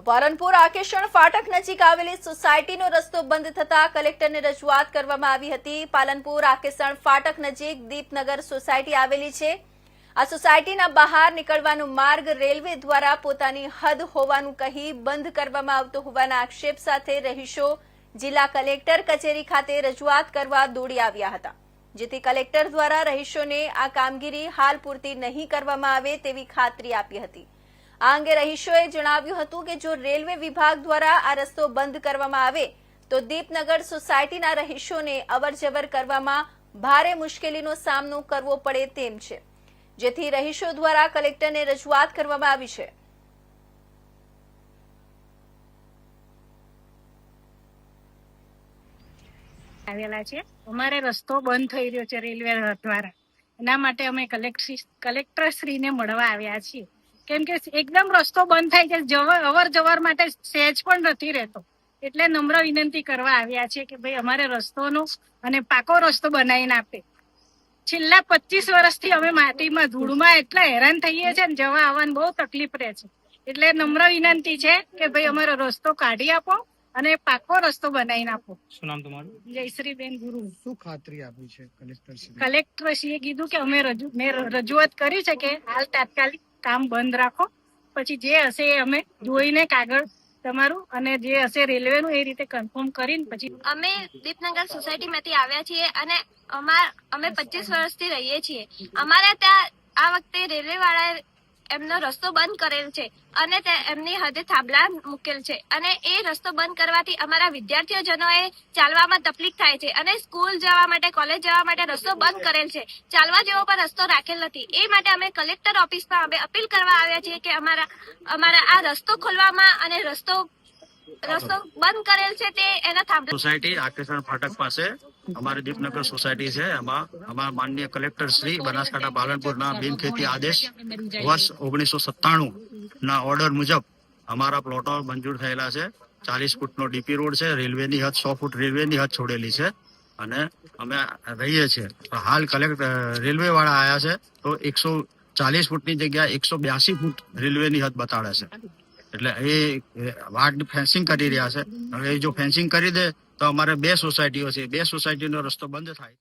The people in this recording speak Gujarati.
પાલનપુર આકેશણ ફાટક નજીક આવેલી સોસાયટીનો રસ્તો બંધ થતા કલેક્ટરને રજૂઆત કરવામાં આવી હતી। પાલનપુર આકેશણ ફાટક નજીક દીપનગર સોસાયટી આવેલી છે। આ સોસાયટીના બહાર નીકળવાનો માર્ગ રેલવે દ્વારા પોતાની હદ હોવાનું કહી બંધ કરવામાં આવતો હોવાના આક્ષેપ સાથે રહીશો જિલ્લા કલેક્ટર કચેરી ખાતે રજૂઆત કરવા દોડી આવ્યા હતા, જેથી કલેક્ટર દ્વારા રહીશોને આ કામગીરી હાલ પૂરતી નહીં કરવામાં આવે તેવી ખાતરી આપી હતી। આ અંગે રહીશોએ જણાવ્યું હતું કે જો રેલવે વિભાગ દ્વારા આ રસ્તો બંધ કરવામાં આવે તો દીપનગર સોસાયટીના રહીશોને અવરજવર કરવામાં ભારે મુશ્કેલીનો સામનો કરવો પડે તેમ છે, જેથી રહીશો દ્વારા કલેક્ટરને રજૂઆત કરવામાં આવી છે। આવેલા છે, અમારે રસ્તો બંધ થઈ રહ્યો છે રેલવે દ્વારા, એના માટે અમે કલેક્ટરશ્રીને મળવા આવ્યા છીએ। કેમ કે એકદમ રસ્તો બંધ થાય છે, અવર જવર માટે સહેજ પણ નથી રહેતો, એટલે નમ્ર વિનંતી કરવા આવ્યા છે કે ભાઈ અમારે રસ્તોનો અને પાકો રસ્તો બનાવીને આપે। છેલ્લા 25 વર્ષથી અમે માટીમાં ધૂળમાં એટલા હેરાન થઈએ છીએ ને જવા આવવાની બહુ તકલીફ રહે છે, એટલે નમ્ર વિનંતી છે કે ભાઈ અમારો રસ્તો કાઢી આપો અને પાકો રસ્તો બનાવીને આપો। શું નામ તમારું? જયશ્રીબેન ગુરુ। શું ખાતરી આપી છે કલેક્ટરશ્રીએ? કલેક્ટરશ્રીએ કીધું કે મેં રજૂઆત કરી છે કે હાલ તાત્કાલિક કામ બંધ રાખો, પછી જે હશે એ અમે જોઈને કાગળ તમારું અને જે હશે રેલવેનું એ રીતે કન્ફર્મ કરીને પછી અમે દીપનગર સોસાયટી માંથી આવ્યા છીએ અને અમે 25 વર્ષથી રહીએ છીએ। અમારે ત્યાં આ વખતે રેલવે વાળાએ એમનો રસ્તો બંધ કરેલ છે અને એમની હદે થાંભલા મૂકેલ છે અને એ રસ્તો બંધ કરવાથી અમારા વિદ્યાર્થીઓજનોએ ચાલવામાં તકલીફ થાય છે અને સ્કૂલ જવા માટે કોલેજ જવા માટે રસ્તો બંધ કરેલ છે, ચાલવા જેવો પણ રસ્તો રાખેલ નથી। એ માટે અમે કલેક્ટર ઓફિસમાં અમે અપીલ કરવા આવ્યા છીએ કે અમારા આ રસ્તો ખોલવામાં અને રસ્તો બંધ કરેલ છે તે એના થાંભલા। સોસાયટી આકેશણ ફાટક પાસે અમારી દીપનગર સોસાયટી છે, એમાં અમારા માનનીય કલેક્ટર શ્રી બનાસકાંઠા પાલનપુરના બિનખેતી આદેશ વર્ષ 1997 ના ઓર્ડર મુજબ અમારા પ્લોટો મંજૂર થયેલા છે। 40 ફૂટનો ડીપી રોડ છે, રેલવેની હદ 100 ફૂટ રેલવેની હદ છોડેલી છે અને અમે રહીએ છીએ। હાલ રેલવે વાળા આવ્યા છે તો 140 ફૂટની જગ્યાએ 182 ફૂટ રેલવેની હદ બતાડે છે, એટલે એ વાડ ફેન્સિંગ કરી રહ્યા છે। હવે જો ફેન્સિંગ કરી દે તો અમારે 2 સોસાયટીઓ છે, 2 સોસાયટીનો રસ્તો બંધ થાય।